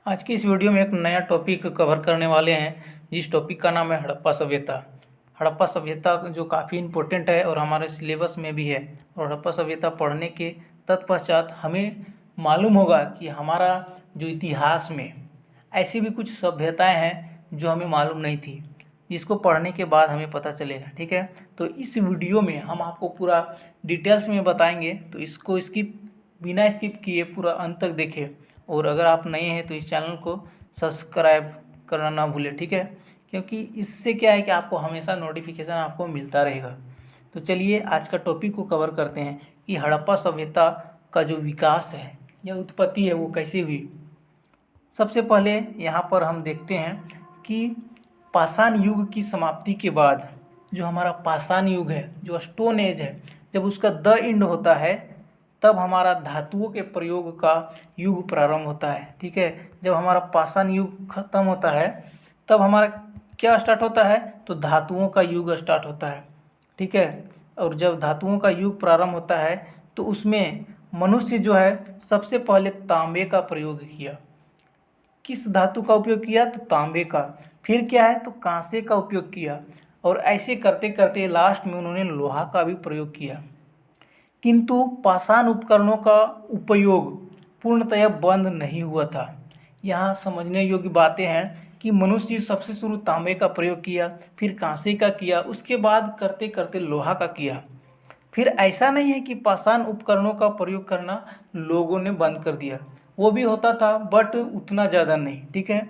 आज की इस वीडियो में एक नया टॉपिक कवर करने वाले हैं, जिस टॉपिक का नाम है हड़प्पा सभ्यता। हड़प्पा सभ्यता जो काफ़ी इम्पोर्टेंट है और हमारे सिलेबस में भी है। और हड़प्पा सभ्यता पढ़ने के तत्पश्चात हमें मालूम होगा कि हमारा जो इतिहास में ऐसी भी कुछ सभ्यताएं हैं जो हमें मालूम नहीं थी, जिसको पढ़ने के बाद हमें पता चलेगा। ठीक है, तो इस वीडियो में हम आपको पूरा डिटेल्स में बताएंगे, तो इसको बिना स्किप किए पूरा अंत तक देखें। और अगर आप नए हैं तो इस चैनल को सब्सक्राइब करना ना भूलें। ठीक है, क्योंकि इससे क्या है कि आपको हमेशा नोटिफिकेशन आपको मिलता रहेगा। तो चलिए आज का टॉपिक को कवर करते हैं कि हड़प्पा सभ्यता का जो विकास है या उत्पत्ति है वो कैसे हुई। सबसे पहले यहाँ पर हम देखते हैं कि पाषाण युग की समाप्ति के बाद जो हमारा पाषाण युग है, जो स्टोन एज है, जब उसका द एंड होता है तब हमारा धातुओं के प्रयोग का युग प्रारंभ होता है। ठीक है, जब हमारा पाषाण युग खत्म होता है तब हमारा क्या स्टार्ट होता है, तो धातुओं का युग स्टार्ट होता है। ठीक है, और जब धातुओं का युग प्रारंभ होता है तो उसमें मनुष्य जो है सबसे पहले तांबे का प्रयोग किया। किस धातु का उपयोग किया, तो तांबे का। फिर क्या है, तो कांसे का उपयोग किया। और ऐसे करते करते लास्ट में उन्होंने लोहा का भी प्रयोग किया। किंतु पाषाण उपकरणों का उपयोग पूर्णतया बंद नहीं हुआ था। यहाँ समझने योग्य बातें हैं कि मनुष्य सबसे शुरू तांबे का प्रयोग किया, फिर कांसे का किया, उसके बाद करते करते लोहा का किया। फिर ऐसा नहीं है कि पाषाण उपकरणों का प्रयोग करना लोगों ने बंद कर दिया, वो भी होता था बट उतना ज़्यादा नहीं। ठीक है,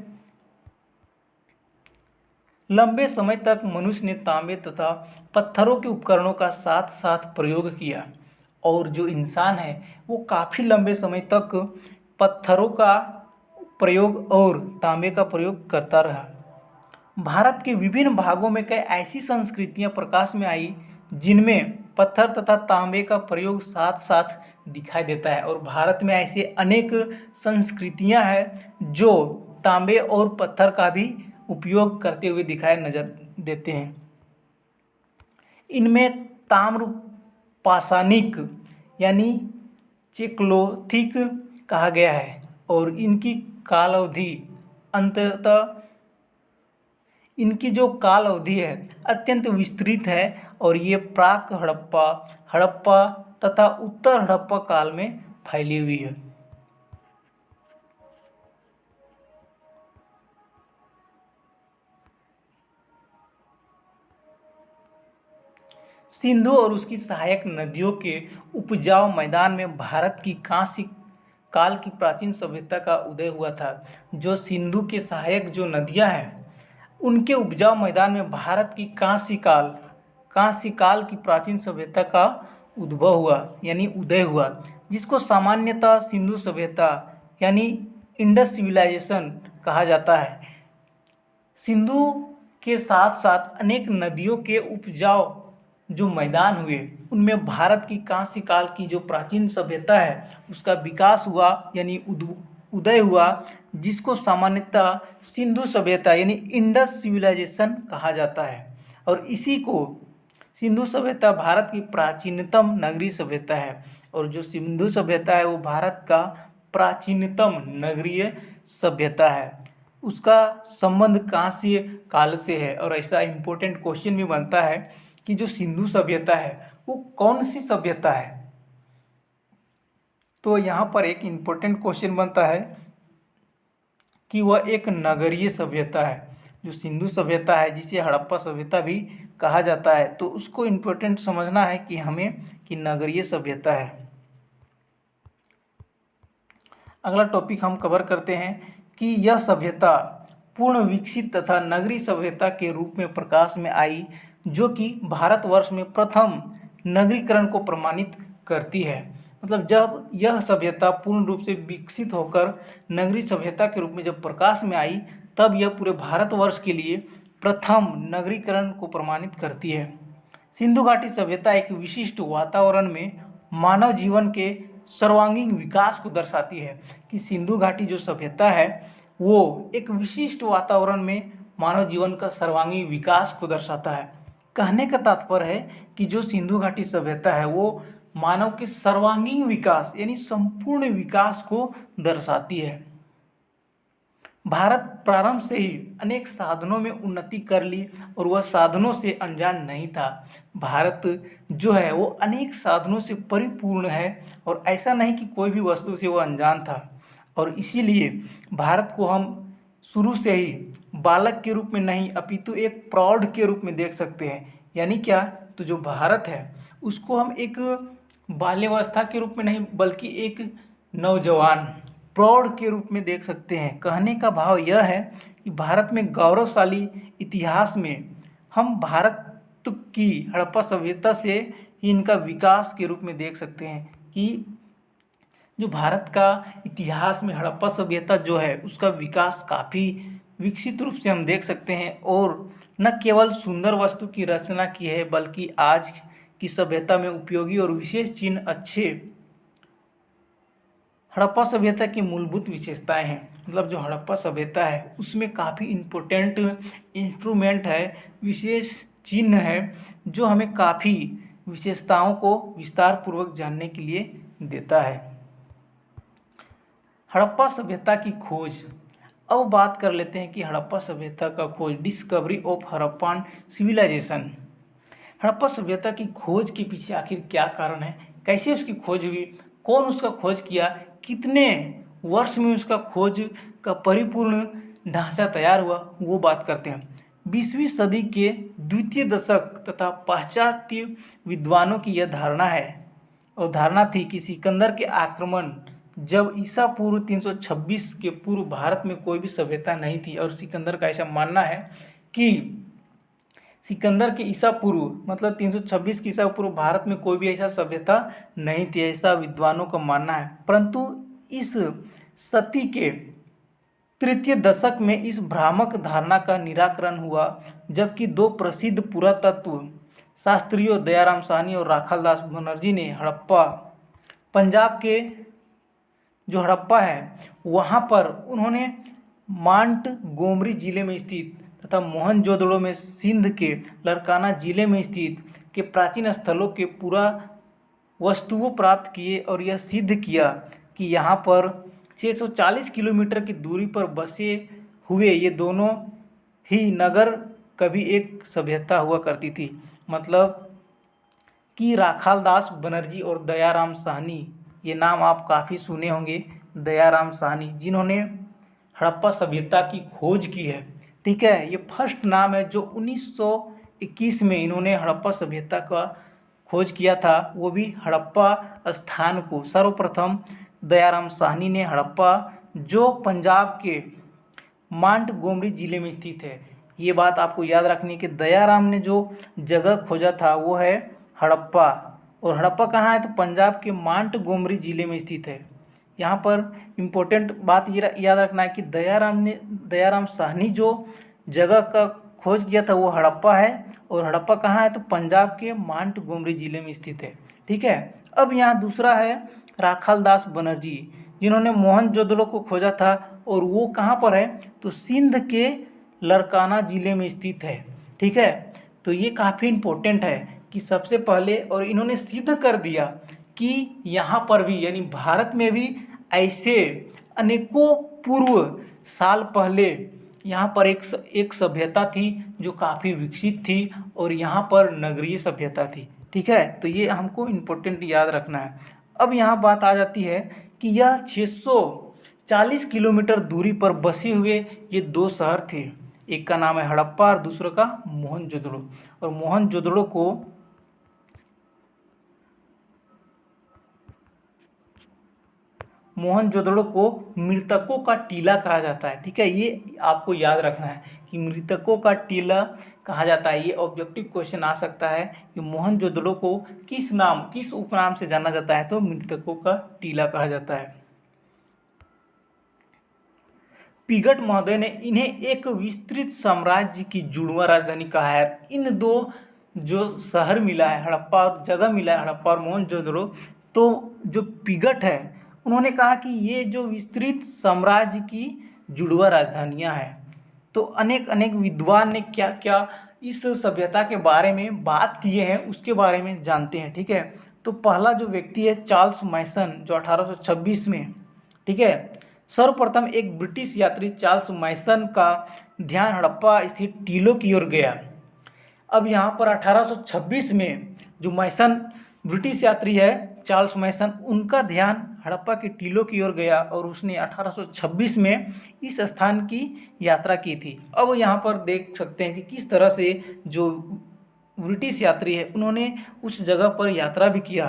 लंबे समय तक मनुष्य ने तांबे तथा पत्थरों के उपकरणों का साथ साथ प्रयोग किया। और जो इंसान है वो काफ़ी लंबे समय तक पत्थरों का प्रयोग और तांबे का प्रयोग करता रहा। भारत के विभिन्न भागों में कई ऐसी संस्कृतियां प्रकाश में आई जिनमें पत्थर तथा तांबे का प्रयोग साथ साथ दिखाई देता है। और भारत में ऐसे अनेक संस्कृतियां हैं जो तांबे और पत्थर का भी उपयोग करते हुए दिखाई नजर देते हैं। इनमें ताम्र पाषाणिक यानी चेक्लोथिक कहा गया है और इनकी काल अवधि अंततः इनकी जो काल अवधि है अत्यंत विस्तृत है और ये प्राक हड़प्पा, हड़प्पा तथा उत्तर हड़प्पा काल में फैली हुई है। सिंधु और उसकी सहायक नदियों के उपजाऊ मैदान में भारत की कांस्य काल की प्राचीन सभ्यता का उदय हुआ था। जो सिंधु के सहायक जो नदियां हैं उनके उपजाऊ मैदान में भारत की कांस्य काल की प्राचीन सभ्यता का उद्भव हुआ यानी उदय हुआ, जिसको सामान्यतः सिंधु सभ्यता यानी इंडस सिविलाइजेशन कहा जाता है। सिंधु के साथ साथ अनेक नदियों के उपजाऊ जो मैदान हुए उनमें भारत की कांस्य काल की जो प्राचीन सभ्यता है उसका विकास हुआ यानी उदय हुआ, जिसको सामान्यतः सिंधु सभ्यता यानी इंडस सिविलाइजेशन कहा जाता है। और इसी को सिंधु सभ्यता भारत की प्राचीनतम नगरीय सभ्यता है। और जो सिंधु सभ्यता है वो भारत का प्राचीनतम नगरीय सभ्यता है। उसका संबंध कांस्य काल से है। और ऐसा इम्पोर्टेंट क्वेश्चन भी बनता है कि जो सिंधु सभ्यता है वो कौन सी सभ्यता है। तो यहाँ पर एक इम्पोर्टेंट क्वेश्चन बनता है कि वह एक नगरीय सभ्यता है। जो सिंधु सभ्यता है जिसे हड़प्पा सभ्यता भी कहा जाता है, तो उसको इम्पोर्टेंट समझना है कि हमें कि नगरीय सभ्यता है। अगला टॉपिक हम कवर करते हैं कि यह सभ्यता पूर्ण विकसित तथा नगरीय सभ्यता के रूप में प्रकाश में आई, जो कि भारतवर्ष में प्रथम नगरीकरण को प्रमाणित करती है। मतलब जब यह सभ्यता पूर्ण रूप से विकसित होकर नगरीय सभ्यता के रूप में जब प्रकाश में आई तब यह पूरे भारतवर्ष के लिए प्रथम नगरीकरण को प्रमाणित करती है। सिंधु घाटी सभ्यता एक विशिष्ट वातावरण में मानव जीवन के सर्वांगीण विकास को दर्शाती है। कि सिंधु घाटी जो सभ्यता है वो एक विशिष्ट वातावरण में मानव जीवन का सर्वांगीण विकास को दर्शाता है। कहने का तात्पर्य है कि जो सिंधु घाटी सभ्यता है वो मानव के सर्वांगीण विकास यानी संपूर्ण विकास को दर्शाती है। भारत प्रारंभ से ही अनेक साधनों में उन्नति कर ली और वह साधनों से अनजान नहीं था। भारत जो है वो अनेक साधनों से परिपूर्ण है और ऐसा नहीं कि कोई भी वस्तु से वो अनजान था। और इसीलिए भारत को हम शुरू से ही बालक के रूप में नहीं अपितु एक प्रौढ़ के रूप में देख सकते हैं। यानी क्या, तो जो भारत है उसको हम एक बाल्यावस्था के रूप में नहीं बल्कि एक नौजवान प्रौढ़ के रूप में देख सकते हैं। कहने का भाव यह है कि भारत में गौरवशाली इतिहास में हम भारत की हड़प्पा सभ्यता से ही इनका विकास के रूप में देख सकते हैं कि जो भारत का इतिहास में हड़प्पा सभ्यता जो है उसका विकास काफ़ी विकसित रूप से हम देख सकते हैं और न केवल सुंदर वस्तु की रचना की है बल्कि आज की सभ्यता में उपयोगी और विशेष चिन्ह अच्छे हड़प्पा सभ्यता की मूलभूत विशेषताएं हैं। मतलब जो हड़प्पा सभ्यता है उसमें काफ़ी इम्पोर्टेंट इंस्ट्रूमेंट है, विशेष चिन्ह है जो हमें काफ़ी विशेषताओं को विस्तार पूर्वक जानने के लिए देता है। हड़प्पा सभ्यता की खोज। अब बात कर लेते हैं कि हड़प्पा सभ्यता का खोज, discovery of Harappan civilisation. Harappa सभ्यता की खोज के पीछे आखिर क्या कारण है, कैसे उसकी खोज हुई, कौन उसका खोज किया, कितने वर्ष में उसका खोज का परिपूर्ण ढांचा तैयार हुआ, वो बात करते हैं। 20वीं सदी के द्वितीय दशक तथा पाश्चात्य विद्वानों की यह धारणा है और धारणा थी कि सिकंदर के आक्रमण जब ईसा पूर्व 326 के पूर्व भारत में कोई भी सभ्यता नहीं थी और सिकंदर का ऐसा मानना है कि सिकंदर के ईसा पूर्व मतलब 326 के ईसा पूर्व भारत में कोई भी ऐसा सभ्यता नहीं थी, ऐसा विद्वानों का मानना है। परंतु इस सदी के तृतीय दशक में इस भ्रामक धारणा का निराकरण हुआ जबकि दो प्रसिद्ध पुरातत्व शास्त्रियों दयाराम साहनी और राखालदास बनर्जी ने हड़प्पा, पंजाब के जो हड़प्पा है वहाँ पर उन्होंने मांट गोमरी जिले में स्थित तथा मोहनजोदड़ो में सिंध के लरकाना जिले में स्थित के प्राचीन स्थलों के पूरा वस्तुओं प्राप्त किए और यह सिद्ध किया कि यहाँ पर 640 किलोमीटर की दूरी पर बसे हुए ये दोनों ही नगर कभी एक सभ्यता हुआ करती थी। मतलब कि राखालदास बनर्जी और दयाराम साहनी, ये नाम आप काफ़ी सुने होंगे, दयाराम साहनी जिन्होंने हड़प्पा सभ्यता की खोज की है। ठीक है, ये फर्स्ट नाम है जो 1921 में इन्होंने हड़प्पा सभ्यता का खोज किया था, वो भी हड़प्पा स्थान को सर्वप्रथम दयाराम साहनी ने हड़प्पा जो पंजाब के मांट गोमरी जिले में स्थित है। ये बात आपको याद रखनी है कि दयाराम ने जो जगह खोजा था वो है हड़प्पा, और हड़प्पा कहाँ है तो पंजाब के मांट गोमरी जिले में स्थित है। यहाँ पर इम्पोर्टेंट बात ये याद रखना है कि दयाराम साहनी जो जगह का खोज किया था वो हड़प्पा है और हड़प्पा कहाँ है तो पंजाब के मांट गोमरी जिले में स्थित है। ठीक है, अब यहाँ दूसरा है राखालदास बनर्जी जिन्होंने मोहनजोदड़ो को खोजा था और वो कहाँ पर है तो सिंध के लरकाना जिले में स्थित है। ठीक है, तो ये काफ़ी इम्पोर्टेंट है कि सबसे पहले और इन्होंने सिद्ध कर दिया कि यहाँ पर भी यानी भारत में भी ऐसे अनेकों पूर्व साल पहले यहाँ पर एक सभ्यता थी जो काफ़ी विकसित थी और यहाँ पर नगरीय सभ्यता थी। ठीक है, तो ये हमको इम्पोर्टेंट याद रखना है। अब यहाँ बात आ जाती है कि यह 640 किलोमीटर दूरी पर बसे हुए ये दो शहर थे, एक का नाम है हड़प्पा और दूसरे का मोहनजोदड़ो। और मोहनजोदड़ो को मृतकों का टीला कहा जाता है। ठीक है, ये आपको याद रखना है कि मृतकों का टीला कहा जाता है। ये ऑब्जेक्टिव क्वेश्चन आ सकता है कि मोहनजोदड़ो को किस उपनाम से जाना जाता है तो मृतकों का टीला कहा जाता है। पिगट महोदय ने इन्हें एक विस्तृत साम्राज्य की जुड़वा राजधानी कहा है। इन दो जो शहर मिला है हड़प्पा और जगह मिला है हड़प्पा और मोहनजोदड़ो, तो जो पिगट है उन्होंने कहा कि ये जो विस्तृत साम्राज्य की जुड़वा राजधानियां हैं। तो अनेक विद्वान ने क्या क्या इस सभ्यता के बारे में बात किए हैं उसके बारे में जानते हैं। ठीक है, तो पहला जो व्यक्ति है चार्ल्स मैसन जो 1826 में, ठीक है, सर्वप्रथम एक ब्रिटिश यात्री चार्ल्स मैसन का ध्यान हड़प्पा स्थित टीलों की ओर गया। अब यहाँ पर 1826 में जो मैसन ब्रिटिश यात्री है चार्ल्स मैसन, उनका ध्यान हड़प्पा के टीलों की ओर गया और उसने 1826 में इस स्थान की यात्रा की थी। अब यहाँ पर देख सकते हैं कि किस तरह से जो ब्रिटिश यात्री है उन्होंने उस जगह पर यात्रा भी किया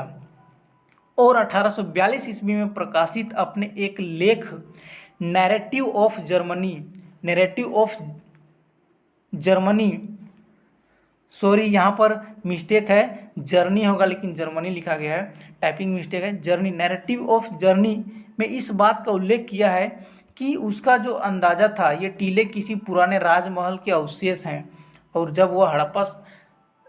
और 1842 ईस्वी में प्रकाशित अपने एक लेख नैरेटिव ऑफ जर्मनी, सॉरी यहाँ पर मिस्टेक है, जर्नी होगा लेकिन जर्मनी लिखा गया है, टाइपिंग मिस्टेक है। जर्नी, नैरेटिव ऑफ जर्नी में इस बात का उल्लेख किया है कि उसका जो अंदाज़ा था ये टीले किसी पुराने राजमहल के अवशेष हैं और जब वह हड़प्पा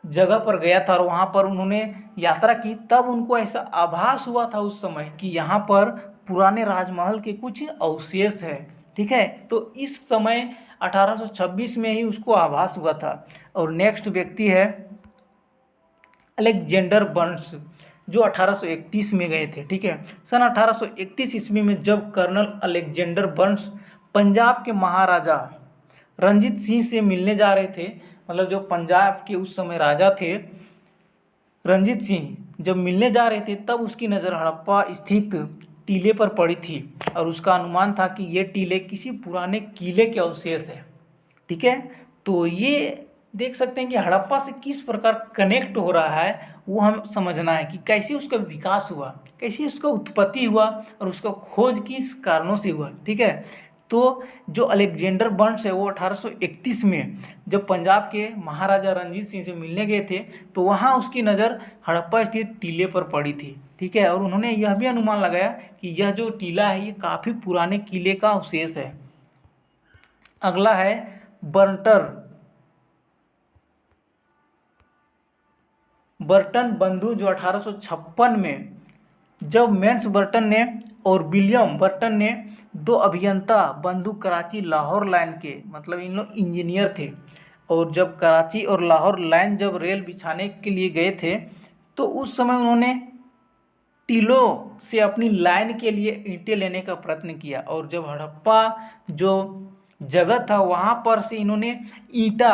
जगह पर गया था और वहाँ पर उन्होंने यात्रा की तब उनको ऐसा आभास हुआ था उस समय कि यहाँ पर पुराने राजमहल के कुछ अवशेष है। ठीक है, तो इस समय 1826 में ही उसको आभास हुआ था। और नेक्स्ट व्यक्ति है अलेक्जेंडर बर्न्स जो 1831 में गए थे। ठीक है, सन 1831 ईस्वी में जब कर्नल अलेक्जेंडर बर्न्स पंजाब के महाराजा रंजीत सिंह से मिलने जा रहे थे, मतलब जो पंजाब के उस समय राजा थे रंजीत सिंह, जब मिलने जा रहे थे तब उसकी नज़र हड़प्पा स्थित टीले पर पड़ी थी और उसका अनुमान था कि ये टीले किसी पुराने किले के अवशेष है। ठीक है, तो ये देख सकते हैं कि हड़प्पा से किस प्रकार कनेक्ट हो रहा है वो हम समझना है कि कैसे उसका विकास हुआ, कैसे उसका उत्पत्ति हुआ और उसका खोज किस कारणों से हुआ। ठीक है, तो जो अलेक्जेंडर बर्न्स है वो 1831 में जब पंजाब के महाराजा रंजीत सिंह से मिलने गए थे तो वहाँ उसकी नज़र हड़प्पा स्थित टीले पर पड़ी थी। ठीक है, और उन्होंने यह भी अनुमान लगाया कि यह जो टीला है ये काफ़ी पुराने किले का अवशेष है। अगला है बर्टन बंधु जो 1856 में जब मेंस बर्टन ने और विलियम बर्टन ने दो अभियंता बंधु कराची लाहौर लाइन के, मतलब इन लोग इंजीनियर थे, और जब कराची और लाहौर लाइन जब रेल बिछाने के लिए गए थे तो उस समय उन्होंने टीलों से अपनी लाइन के लिए ईंटें लेने का प्रयत्न किया और जब हड़प्पा जो जगह था वहाँ पर से इन्होंने ईंटा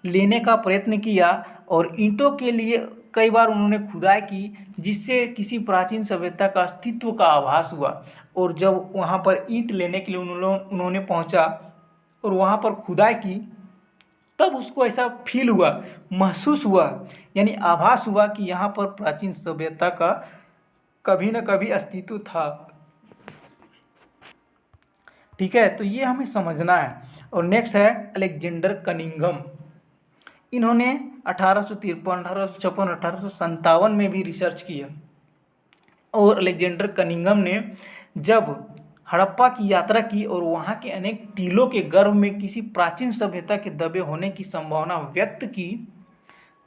लेने का प्रयत्न किया और ईंटों के लिए कई बार उन्होंने खुदाई की जिससे किसी प्राचीन सभ्यता का अस्तित्व का आभास हुआ। और जब वहाँ पर ईंट लेने के लिए उन्होंने पहुँचा और वहाँ पर खुदाई की तब उसको ऐसा फील हुआ, महसूस हुआ, यानी आभास हुआ कि यहाँ पर प्राचीन सभ्यता का कभी न कभी अस्तित्व था। ठीक है, तो ये हमें समझना है। और नेक्स्ट है अलेक्जेंडर कनिंघम। इन्होंने 1853, 1856, 1857 में भी रिसर्च किया और अलेक्जेंडर कनिंघम ने जब हड़प्पा की यात्रा की और वहाँ के अनेक टीलों के गर्भ में किसी प्राचीन सभ्यता के दबे होने की संभावना व्यक्त की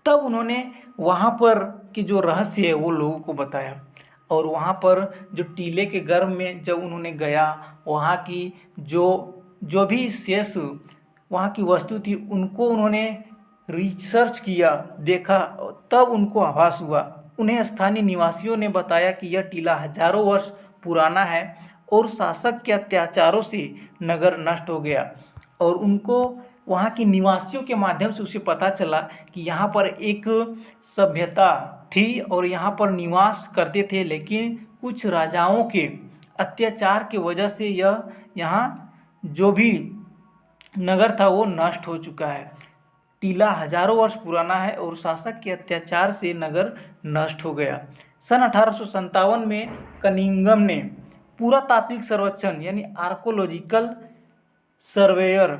तब उन्होंने वहाँ पर की जो रहस्य है वो लोगों को बताया। और वहाँ पर जो टीले के गर्भ में जब उन्होंने गया वहाँ की जो भी शेष वहाँ की वस्तु थी उनको उन्होंने रिसर्च किया, देखा, तब उनको आभास हुआ। उन्हें स्थानीय निवासियों ने बताया कि यह टीला हजारों वर्ष पुराना है और शासक के अत्याचारों से नगर नष्ट हो गया। और उनको वहाँ के निवासियों के माध्यम से उसे पता चला कि यहाँ पर एक सभ्यता थी और यहाँ पर निवास करते थे, लेकिन कुछ राजाओं के अत्याचार की वजह से यह यहाँ जो भी नगर था वो नष्ट हो चुका है। टीला हजारों वर्ष पुराना है और शासक के अत्याचार से नगर नष्ट हो गया। सन 1857 में कनिंघम ने पुरातात्विक सर्वेक्षण यानी आर्कोलॉजिकल सर्वेयर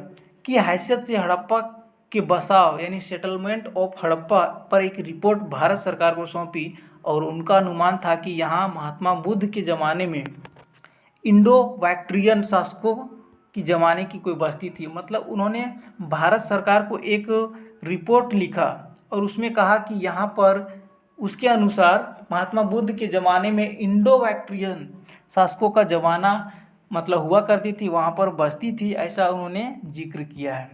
की हैसियत से हड़प्पा के बसाव यानी सेटलमेंट ऑफ हड़प्पा पर एक रिपोर्ट भारत सरकार को सौंपी और उनका अनुमान था कि यहाँ महात्मा बुद्ध के ज़माने में इंडो बैक्ट्रियन शासकों की ज़माने की कोई बस्ती थी। मतलब उन्होंने भारत सरकार को एक रिपोर्ट लिखा और उसमें कहा कि यहाँ पर उसके अनुसार महात्मा बुद्ध के ज़माने में इंडो बैक्ट्रियन शासकों का ज़माना मतलब हुआ करती थी, वहाँ पर बस्ती थी, ऐसा उन्होंने जिक्र किया है।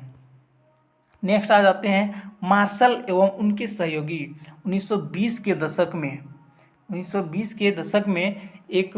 नेक्स्ट आ जाते हैं मार्शल एवं उनके सहयोगी। 1920 के दशक में 1920 के दशक में एक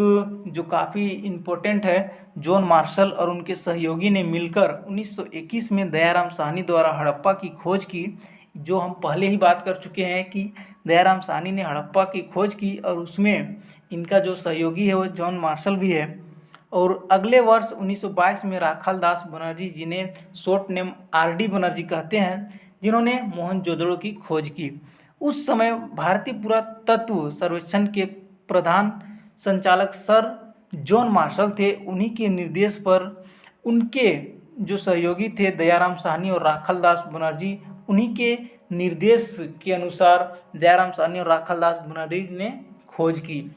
जो काफ़ी इम्पोर्टेंट है, जॉन मार्शल और उनके सहयोगी ने मिलकर 1921 में दयाराम साहनी द्वारा हड़प्पा की खोज की। जो हम पहले ही बात कर चुके हैं कि दयाराम साहनी ने हड़प्पा की खोज की और उसमें इनका जो सहयोगी है वो जॉन मार्शल भी है। और अगले वर्ष 1922 में राखाल दास बनर्जी, जिन्हें शॉर्ट नेम RD बनर्जी कहते हैं, जिन्होंने मोहनजोदड़ो की खोज की। उस समय भारतीय पुरातत्व सर्वेक्षण के प्रधान संचालक सर जॉन मार्शल थे। उन्हीं के निर्देश पर उनके जो सहयोगी थे दयाराम साहनी और राखाल दास बनर्जी, उन्हीं के निर्देश के अनुसार दयाराम साहनी और राखाल दास बनर्जी ने खोज की।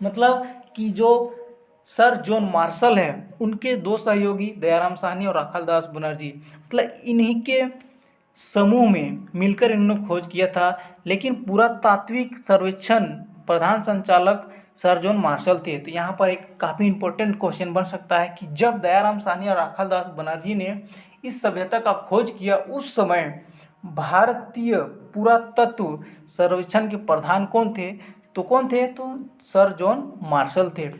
मतलब कि जो सर जॉन मार्शल है उनके दो सहयोगी दयाराम साहनी और राखाल दास बनर्जी, मतलब इन्हीं के समूह में मिलकर इन्होंने खोज किया था। लेकिन पुरातात्विक सर्वेक्षण प्रधान संचालक सर जॉन मार्शल थे। तो यहाँ पर एक काफ़ी इम्पोर्टेंट क्वेश्चन बन सकता है कि जब दयाराम साहनी और राखाल दास बनर्जी ने इस सभ्यता का खोज किया, उस समय भारतीय पुरातत्व सर्वेक्षण के प्रधान कौन थे? तो सर जॉन मार्शल थे।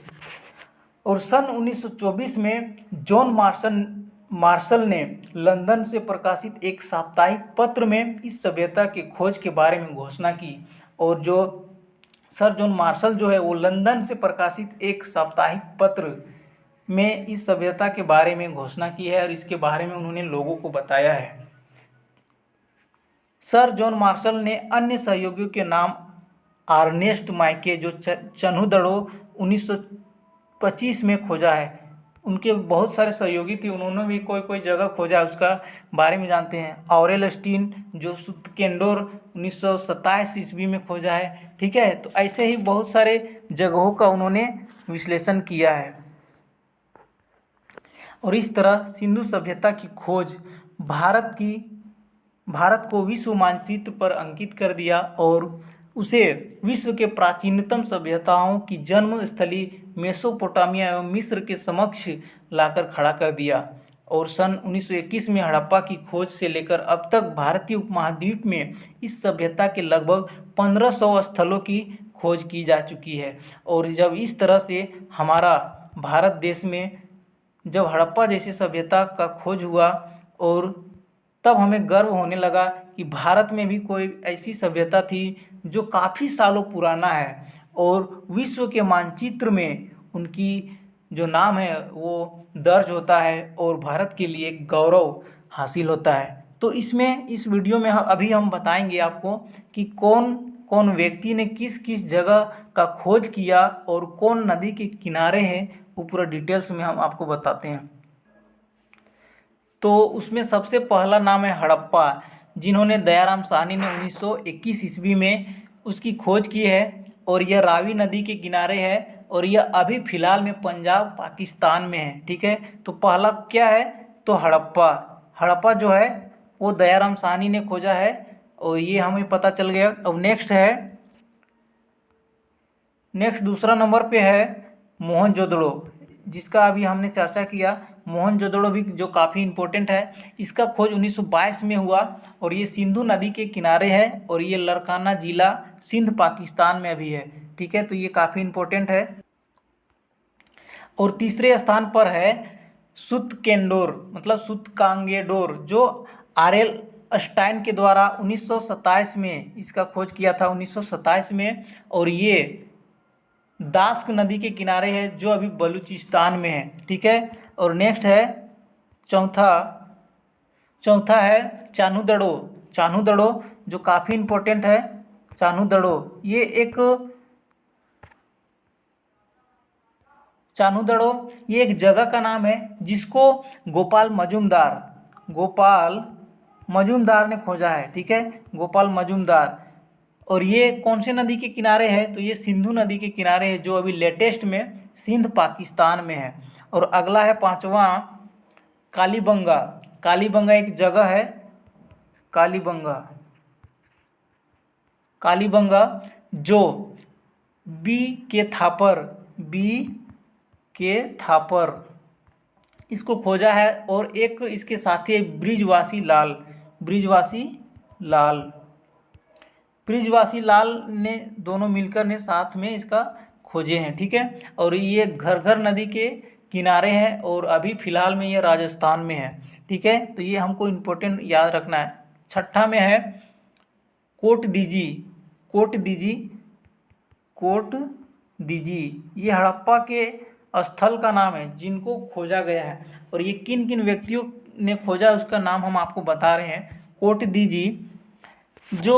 और सन 1924 में जॉन मार्शल ने लंदन से प्रकाशित एक साप्ताहिक पत्र में इस सभ्यता की खोज के बारे में घोषणा की। और जो सर जॉन मार्शल जो है वो लंदन से प्रकाशित एक साप्ताहिक पत्र में इस सभ्यता के बारे में घोषणा की है और इसके बारे में उन्होंने लोगों को बताया है। सर जॉन मार्शल ने अन्य सहयोगियों के नाम अर्नेस्ट माइके, जो चन्हूदड़ो 1925 में खोजा है। उनके बहुत सारे सहयोगी थे, उन्होंने भी कोई जगह खोजा, उसका बारे में जानते हैं। ऑरेल स्टीन जो सुतकेंडोर 1927 ईस्वी में खोजा है। ठीक है, तो ऐसे ही बहुत सारे जगहों का उन्होंने विश्लेषण किया है। और इस तरह सिंधु सभ्यता की खोज भारत को विश्व मानचित्र पर अंकित कर दिया और उसे विश्व के प्राचीनतम सभ्यताओं की जन्म स्थली मेसोपोटामिया एवं मिस्र के समक्ष लाकर खड़ा कर दिया। और सन 1921 में हड़प्पा की खोज से लेकर अब तक भारतीय उपमहाद्वीप में इस सभ्यता के लगभग 1500 स्थलों की खोज की जा चुकी है। और जब इस तरह से हमारा भारत देश में जब हड़प्पा जैसी सभ्यता का खोज हुआ, और तब हमें गर्व होने लगा कि भारत में भी कोई ऐसी सभ्यता थी जो काफ़ी सालों पुराना है और विश्व के मानचित्र में उनकी जो नाम है वो दर्ज होता है और भारत के लिए गौरव हासिल होता है। तो इस वीडियो में अभी हम बताएंगे आपको कि कौन कौन व्यक्ति ने किस किस जगह का खोज किया और कौन नदी के किनारे हैं, वो पूरा डिटेल्स में हम आपको बताते हैं। तो उसमें सबसे पहला नाम है हड़प्पा, जिन्होंने दयाराम साहनी ने 1921 ईस्वी में उसकी खोज की है। और यह रावी नदी के किनारे है और यह अभी फ़िलहाल में पंजाब पाकिस्तान में है। ठीक है, तो पहला क्या है? तो हड़प्पा जो है वो दयाराम साहनी ने खोजा है और ये हमें पता चल गया। अब नेक्स्ट दूसरा नंबर पे है मोहनजोदड़ो, जिसका अभी हमने चर्चा किया। मोहनजोदड़ो भी जो काफ़ी इम्पोर्टेंट है, इसका खोज 1922 में हुआ और ये सिंधु नदी के किनारे है और ये लरकाना जिला सिंध पाकिस्तान में अभी है। ठीक है, तो ये काफ़ी इम्पोर्टेंट है। और तीसरे स्थान पर है सुतकेंडोर, मतलब सुतकांगेडोर, जो RL स्टाइन के द्वारा 1927 में इसका खोज किया था, 1927 में। और ये दास्क नदी के किनारे है जो अभी बलूचिस्तान में है। ठीक है, और नेक्स्ट है चौथा है चान्हूदड़ो, जो काफ़ी इम्पोर्टेंट है। चान्हूदड़ो ये एक जगह का नाम है जिसको गोपाल मजूमदार ने खोजा है। ठीक है, गोपाल मजूमदार। और ये कौन से नदी के किनारे है? तो ये सिंधु नदी के किनारे है, जो अभी लेटेस्ट में सिंध पाकिस्तान में है। और अगला है पांचवा कालीबंगा एक जगह है, कालीबंगा जो बी के थापर इसको खोजा है। और एक इसके साथी है ब्रिजवासी लाल। ब्रिजवासी लाल ने दोनों मिलकर ने साथ में इसका खोजे हैं, ठीक है। और ये घर्घर नदी के किनारे है और अभी फिलहाल में ये राजस्थान में है, ठीक है। तो ये हमको इम्पोर्टेंट याद रखना है। छठा में है कोट दीजी। कोट दीजी, कोट दीजी ये हड़प्पा के स्थल का नाम है जिनको खोजा गया है, और ये किन किन व्यक्तियों ने खोजा उसका नाम हम आपको बता रहे हैं। कोट दीजी जो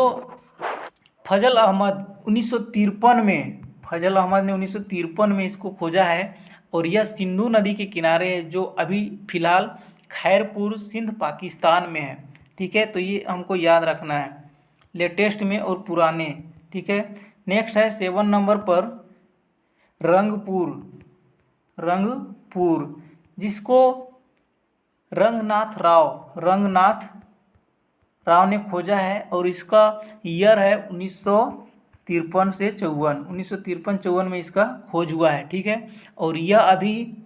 फजल अहमद 1953 में, फजल अहमद ने 1953 में इसको खोजा है, और यह सिंधु नदी के किनारे है जो अभी फिलहाल खैरपुर सिंध पाकिस्तान में है, ठीक है। तो ये हमको याद रखना है लेटेस्ट में और पुराने, ठीक है। नेक्स्ट है 7 नंबर पर रंगपुर। रंगपुर जिसको रंगनाथ राव ने खोजा है, और इसका ईयर है 1953 से 54, 1953-54 में इसका खोज हुआ है, ठीक है। और यह अभी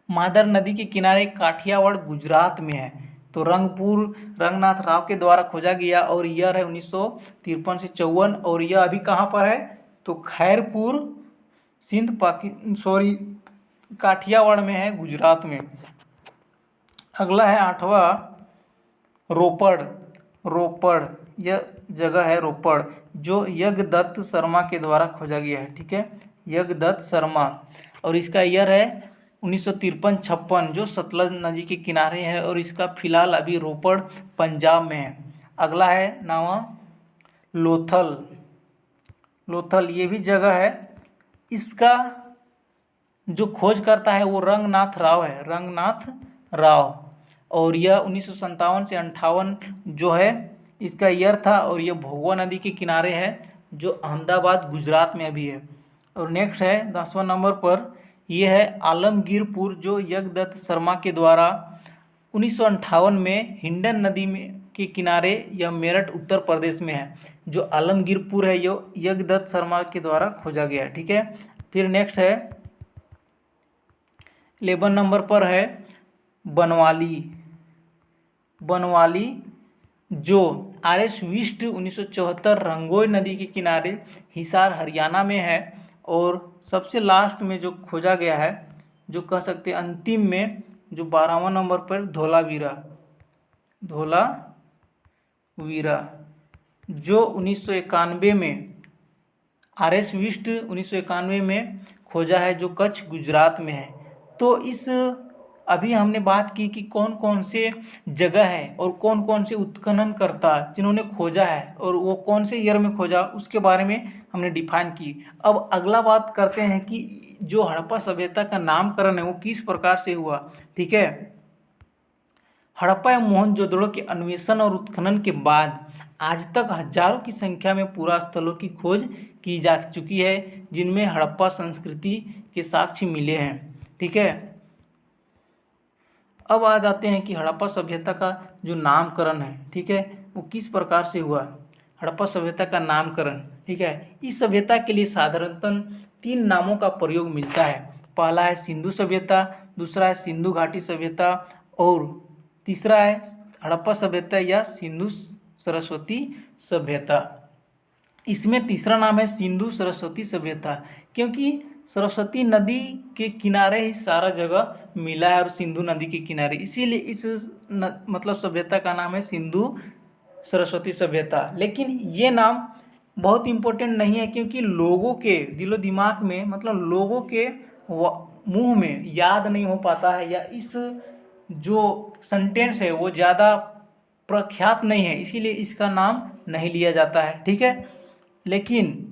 मादर नदी के किनारे काठियावाड़ गुजरात में है। तो रंगपुर रंगनाथ राव के द्वारा खोजा गया और ईयर है 1953 से 54, और यह अभी कहाँ पर है तो खैरपुर सिंध काठियावाड़ में है, गुजरात में। अगला है 8वां रोपड़ यह जगह है रोपड़, जो यज्ञदत्त शर्मा के द्वारा खोजा गया है, ठीक है। यज्ञदत्त शर्मा, और इसका ईयर है 1953-56, जो सतलज नदी के किनारे है, और इसका फिलहाल अभी रोपड़ पंजाब में है। अगला है 9वां लोथल ये भी जगह है। इसका जो खोज करता है वो रंगनाथ राव, और यह 1957 से 58 जो है इसका ईयर था, और यह भोगवा नदी के किनारे है जो अहमदाबाद गुजरात में अभी है। और नेक्स्ट है 10वां नंबर पर यह है आलमगीरपुर, जो यज्ञदत्त शर्मा के द्वारा 1958 में हिंडन नदी में के किनारे, यह मेरठ उत्तर प्रदेश में है। जो आलमगीरपुर है यह यज्ञदत्त शर्मा के द्वारा खोजा गया है, ठीक है। फिर नेक्स्ट है 11 नंबर पर है बनवाली जो RS विस्ट 1974 रंगोई नदी के किनारे हिसार हरियाणा में है। और सबसे लास्ट में जो खोजा गया है, जो कह सकते हैं अंतिम में, जो 12वां नंबर पर धोलावीरा जो 1991 में RS विस्ट 1991 में खोजा है, जो कच्छ गुजरात में है। तो इस अभी हमने बात की कि कौन कौन से जगह है और कौन कौन से उत्खननकर्ता जिन्होंने खोजा है और वो कौन से ईयर में खोजा, उसके बारे में हमने डिफाइन की। अब अगला बात करते हैं कि जो हड़प्पा सभ्यता का नामकरण है वो किस प्रकार से हुआ, ठीक है। हड़प्पा एवं मोहनजोदड़ो के अन्वेषण और उत्खनन के बाद आज तक हजारों की संख्या में पुरा स्थलों की खोज की जा चुकी है, जिनमें हड़प्पा संस्कृति के साक्ष्य मिले हैं, ठीक है। अब आ जाते हैं कि हड़प्पा सभ्यता का जो नामकरण है, ठीक है, वो किस प्रकार से हुआ। हड़प्पा सभ्यता का नामकरण, ठीक है, इस सभ्यता के लिए साधारणतः 3 नामों का प्रयोग मिलता है। पहला है सिंधु सभ्यता, दूसरा है सिंधु घाटी सभ्यता, और तीसरा है हड़प्पा सभ्यता या सिंधु सरस्वती सभ्यता। इसमें तीसरा नाम है सिंधु सरस्वती सभ्यता, क्योंकि सरस्वती नदी के किनारे ही सारा जगह मिला है, और सिंधु नदी के किनारे, इसीलिए इस मतलब सभ्यता का नाम है सिंधु सरस्वती सभ्यता। लेकिन ये नाम बहुत इम्पोर्टेंट नहीं है, क्योंकि लोगों के दिलो दिमाग में, मतलब लोगों के मुंह में याद नहीं हो पाता है, या इस जो सेंटेंस है वो ज़्यादा प्रख्यात नहीं है, इसीलिए इसका नाम नहीं लिया जाता है, ठीक है। लेकिन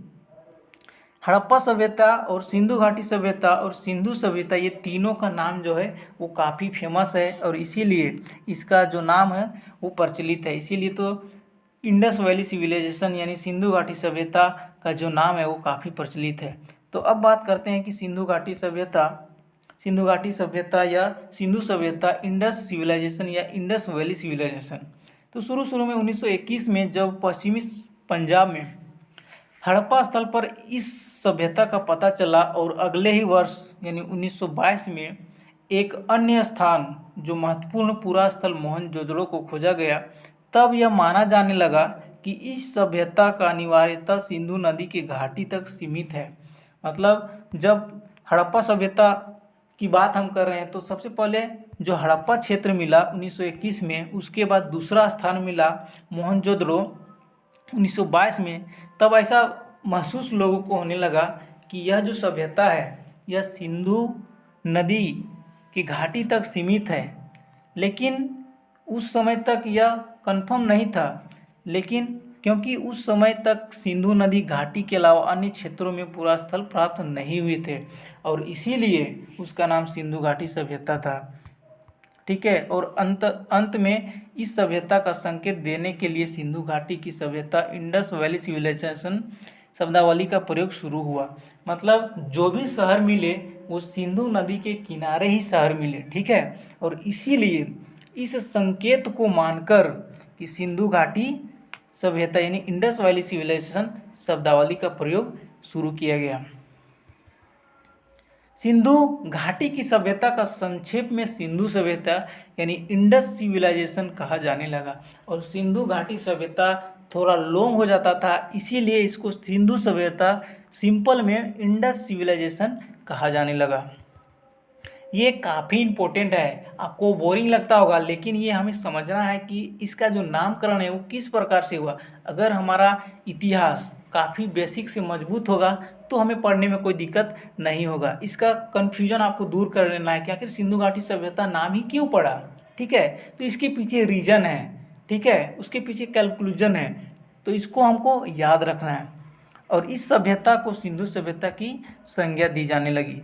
हड़प्पा सभ्यता और सिंधु घाटी सभ्यता और सिंधु सभ्यता, ये तीनों का नाम जो है वो काफ़ी फेमस है, और इसीलिए इसका जो नाम है वो प्रचलित है। इसीलिए तो इंडस वैली सिविलाइजेशन यानी सिंधु घाटी सभ्यता का जो नाम है वो काफ़ी प्रचलित है। तो अब बात करते हैं कि सिंधु घाटी सभ्यता या सिंधु सभ्यता, इंडस सिविलाइजेशन या इंडस वैली सिविलाइजेशन। तो शुरू में 1921 में जब पश्चिमी पंजाब में हड़प्पा स्थल पर इस सभ्यता का पता चला, और अगले ही वर्ष यानी 1922 में एक अन्य स्थान जो महत्वपूर्ण पुरा स्थल मोहनजोदड़ो को खोजा गया, तब यह माना जाने लगा कि इस सभ्यता का अनिवार्यता सिंधु नदी के घाटी तक सीमित है। मतलब जब हड़प्पा सभ्यता की बात हम कर रहे हैं तो सबसे पहले जो हड़प्पा क्षेत्र मिला 1921 में, उसके बाद दूसरा स्थान मिला मोहनजोदड़ो 1922 में। तब ऐसा महसूस लोगों को होने लगा कि यह जो सभ्यता है यह सिंधु नदी की घाटी तक सीमित है। लेकिन उस समय तक यह कंफर्म नहीं था, लेकिन क्योंकि उस समय तक सिंधु नदी घाटी के अलावा अन्य क्षेत्रों में पूरा स्थल प्राप्त नहीं हुए थे और इसीलिए उसका नाम सिंधु घाटी सभ्यता था। ठीक है। और अंत में इस सभ्यता का संकेत देने के लिए सिंधु घाटी की सभ्यता इंडस वैली सिविलाइजेशन शब्दावली का प्रयोग शुरू हुआ। मतलब जो भी शहर मिले वो सिंधु नदी के किनारे ही शहर मिले। ठीक है। और इसीलिए इस संकेत को मानकर कि सिंधु घाटी सभ्यता यानी इंडस वैली सिविलाइजेशन शब्दावली का प्रयोग शुरू किया गया। सिंधु घाटी की सभ्यता का संक्षेप में सिंधु सभ्यता यानी इंडस सिविलाइजेशन कहा जाने लगा। और सिंधु घाटी सभ्यता थोड़ा लॉन्ग हो जाता था, इसीलिए इसको सिंधु सभ्यता सिंपल में इंडस सिविलाइजेशन कहा जाने लगा। ये काफ़ी इम्पोर्टेंट है। आपको बोरिंग लगता होगा, लेकिन ये हमें समझना है कि इसका जो नामकरण है वो किस प्रकार से हुआ। अगर हमारा इतिहास काफ़ी बेसिक से मजबूत होगा तो हमें पढ़ने में कोई दिक्कत नहीं होगा। इसका कन्फ्यूजन आपको दूर कर लेना है कि आखिर सिंधु घाटी सभ्यता नाम ही क्यों पड़ा। ठीक है। तो इसके पीछे रीजन है। ठीक है। उसके पीछे कैलकुलेशन है, तो इसको हमको याद रखना है। और इस सभ्यता को सिंधु सभ्यता की संज्ञा दी जाने लगी।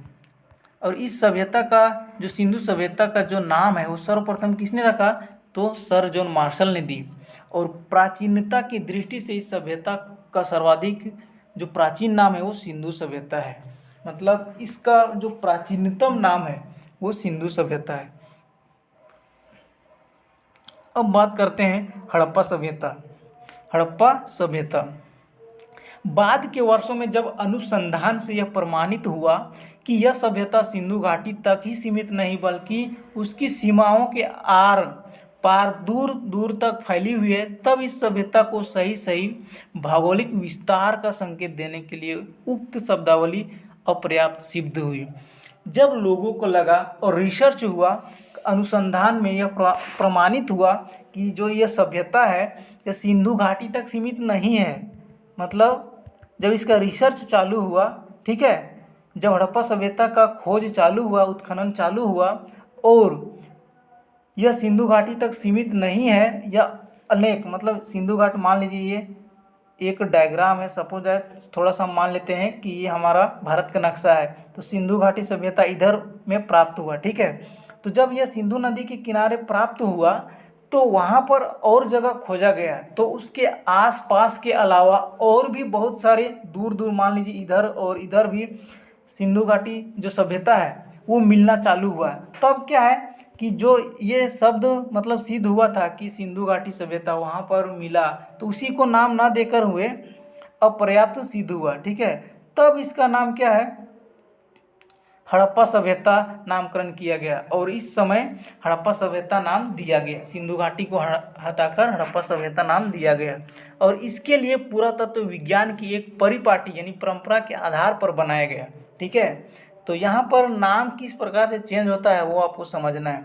और इस सभ्यता का जो सिंधु सभ्यता का जो नाम है वो सर्वप्रथम किसने रखा, तो सर जॉन मार्शल ने दी। और प्राचीनता की दृष्टि से इस सभ्यता का सर्वाधिक जो प्राचीन नाम है वो सिंधु सभ्यता है। मतलब इसका जो प्राचीनतम नाम है वो सिंधु सभ्यता है। अब बात करते हैं हड़प्पा सभ्यता। हड़प्पा सभ्यता बाद के वर्षों में जब अनुसंधान से यह प्रमाणित हुआ कि यह सभ्यता सिंधु घाटी तक ही सीमित नहीं बल्कि उसकी सीमाओं के आर पार दूर दूर तक फैली हुई है, तब इस सभ्यता को सही भौगोलिक विस्तार का संकेत देने के लिए उक्त शब्दावली अपर्याप्त सिद्ध हुई। जब लोगों को लगा और रिसर्च हुआ, अनुसंधान में यह प्रमाणित हुआ कि जो यह सभ्यता है यह सिंधु घाटी तक सीमित नहीं है। मतलब जब इसका रिसर्च चालू हुआ, ठीक है, जब हड़प्पा सभ्यता का खोज चालू हुआ, उत्खनन चालू हुआ और यह सिंधु घाटी तक सीमित नहीं है, यह अनेक मतलब सिंधु घाट मान लीजिए ये एक डायग्राम है, सपोज है, थोड़ा सा मान लेते हैं कि ये हमारा भारत का नक्शा है, तो सिंधु घाटी सभ्यता इधर में प्राप्त हुआ। ठीक है। तो जब यह सिंधु नदी के किनारे प्राप्त हुआ तो वहाँ पर और जगह खोजा गया, तो उसके आसपास के अलावा और भी बहुत सारे दूर दूर मान लीजिए इधर और इधर भी सिंधु घाटी जो सभ्यता है वो मिलना चालू हुआ। तब क्या है कि जो ये शब्द मतलब सिद्ध हुआ था कि सिंधु घाटी सभ्यता वहाँ पर मिला, तो उसी को नाम ना देकर हुए अपर्याप्त सिद्ध हुआ। ठीक है। तब इसका नाम क्या है, हड़प्पा सभ्यता नामकरण किया गया और इस समय हड़प्पा सभ्यता नाम दिया गया। सिंधु घाटी को हटाकर हड़प्पा सभ्यता नाम दिया गया। और इसके लिए पुरातत्व विज्ञान की एक परिपाटी यानी परंपरा के आधार पर बनाया गया। ठीक है। तो यहाँ पर नाम किस प्रकार से चेंज होता है वो आपको समझना है।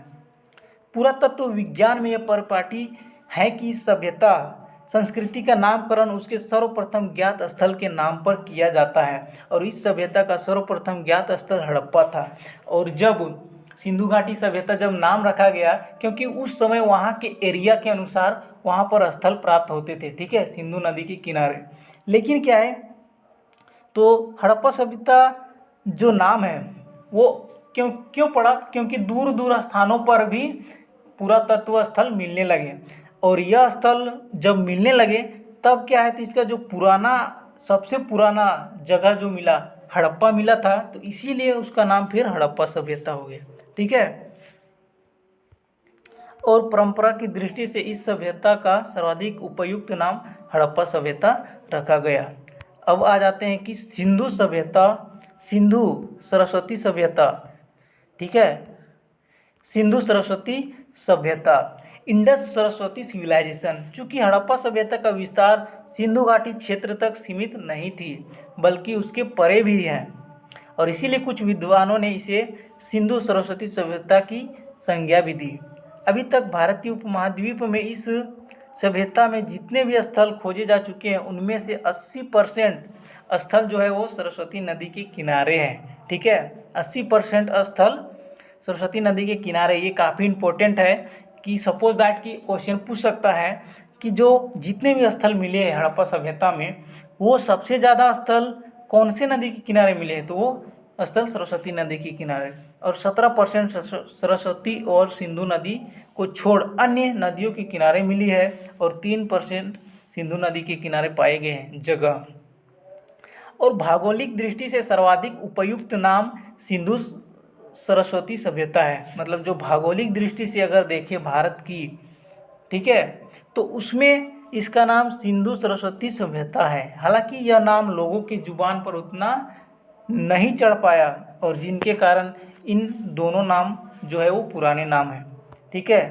पुरातत्व विज्ञान में यह परिपाटी है कि सभ्यता संस्कृति का नामकरण उसके सर्वप्रथम ज्ञात स्थल के नाम पर किया जाता है और इस सभ्यता का सर्वप्रथम ज्ञात स्थल हड़प्पा था। और जब सिंधु घाटी सभ्यता जब नाम रखा गया, क्योंकि उस समय वहाँ के एरिया के अनुसार वहाँ पर स्थल प्राप्त होते थे। ठीक है। सिंधु नदी के किनारे। लेकिन क्या है, तो हड़प्पा सभ्यता जो नाम है वो क्यों पड़ा, क्योंकि दूर दूर स्थानों पर भी पुरातत्व स्थल मिलने लगे और यह स्थल जब मिलने लगे तब क्या है, तो इसका जो पुराना सबसे पुराना जगह जो मिला हड़प्पा मिला था, तो इसीलिए उसका नाम फिर हड़प्पा सभ्यता हो गया। ठीक है। और परंपरा की दृष्टि से इस सभ्यता का सर्वाधिक उपयुक्त नाम हड़प्पा सभ्यता रखा गया। अब आ जाते हैं कि सिंधु सभ्यता, सिंधु सरस्वती सभ्यता। ठीक है। सिंधु सरस्वती सभ्यता इंडस सरस्वती सिविलाइजेशन। चूँकि हड़प्पा सभ्यता का विस्तार सिंधु घाटी क्षेत्र तक सीमित नहीं थी बल्कि उसके परे भी है, और इसीलिए कुछ विद्वानों ने इसे सिंधु सरस्वती सभ्यता की संज्ञा भी दी। अभी तक भारतीय उपमहाद्वीप में इस सभ्यता में जितने भी स्थल खोजे जा चुके हैं उनमें से 80% स्थल जो है वो सरस्वती नदी के किनारे हैं। ठीक है, 80% स्थल सरस्वती नदी के किनारे। ये काफ़ी इम्पोर्टेंट है कि सपोज दैट कि क्वेश्चन पूछ सकता है कि जो जितने भी स्थल मिले हैं हड़प्पा सभ्यता में, वो सबसे ज़्यादा स्थल कौन से नदी के किनारे मिले हैं, तो वो स्थल सरस्वती नदी के किनारे, और 17% सरस्वती और सिंधु नदी को छोड़ अन्य नदियों के किनारे मिली है, और 3% सिंधु नदी के किनारे पाए गए हैं जगह। और भौगोलिक दृष्टि से सर्वाधिक उपयुक्त नाम सिंधु सरस्वती सभ्यता है। मतलब जो भौगोलिक दृष्टि से अगर देखें भारत की, ठीक है, तो उसमें इसका नाम सिंधु सरस्वती सभ्यता है। हालांकि यह नाम लोगों की जुबान पर उतना नहीं चढ़ पाया, और जिनके कारण इन दोनों नाम जो है वो पुराने नाम हैं। ठीक है,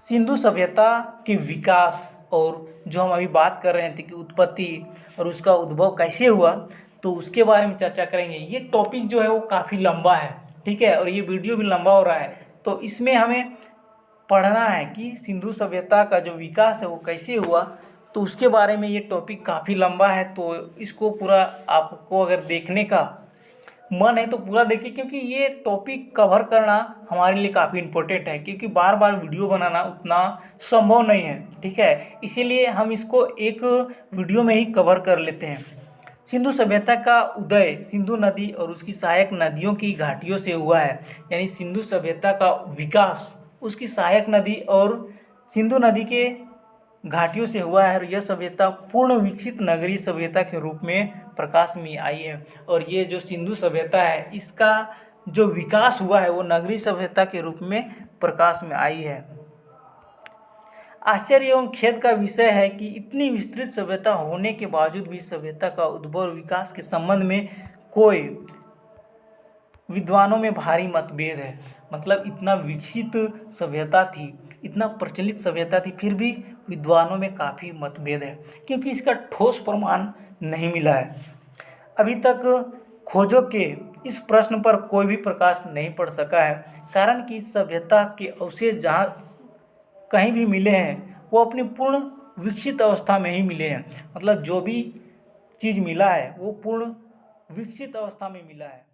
सिंधु सभ्यता के विकास और जो हम अभी बात कर रहे थे कि उत्पत्ति और उसका उद्भव कैसे हुआ, तो उसके बारे में चर्चा करेंगे। ये टॉपिक जो है वो काफ़ी लंबा है, ठीक है, और ये वीडियो भी लंबा हो रहा है, तो इसमें हमें पढ़ना है कि सिंधु सभ्यता का जो विकास है वो कैसे हुआ, तो उसके बारे में ये टॉपिक काफ़ी लंबा है। तो इसको पूरा आपको अगर देखने का मन है तो पूरा देखिए, क्योंकि ये टॉपिक कवर करना हमारे लिए काफ़ी इम्पोर्टेंट है, क्योंकि बार बार वीडियो बनाना उतना संभव नहीं है। ठीक है, इसीलिए हम इसको एक वीडियो में ही कवर कर लेते हैं। सिंधु सभ्यता का उदय सिंधु नदी और उसकी सहायक नदियों की घाटियों से हुआ है। यानी सिंधु सभ्यता का विकास उसकी सहायक नदी और सिंधु नदी के घाटियों से हुआ है, और यह सभ्यता पूर्ण विकसित नगरीय सभ्यता के रूप में प्रकाश में आई है। और ये जो सिंधु सभ्यता है इसका जो विकास हुआ है वो नगरीय सभ्यता के रूप में प्रकाश में आई है। आश्चर्य एवं खेद का विषय है कि इतनी विस्तृत सभ्यता होने के बावजूद भी सभ्यता का उद्भव और विकास के संबंध में कोई विद्वानों में भारी मतभेद है। मतलब इतना विकसित सभ्यता थी, इतना प्रचलित सभ्यता थी, फिर भी विद्वानों में काफ़ी मतभेद है, क्योंकि इसका ठोस प्रमाण नहीं मिला है। अभी तक खोजों के इस प्रश्न पर कोई भी प्रकाश नहीं पड़ सका है, कारण कि इस सभ्यता के अवशेष जहाँ कहीं भी मिले हैं वो अपनी पूर्ण विकसित अवस्था में ही मिले हैं। मतलब जो भी चीज़ मिला है वो पूर्ण विकसित अवस्था में मिला है।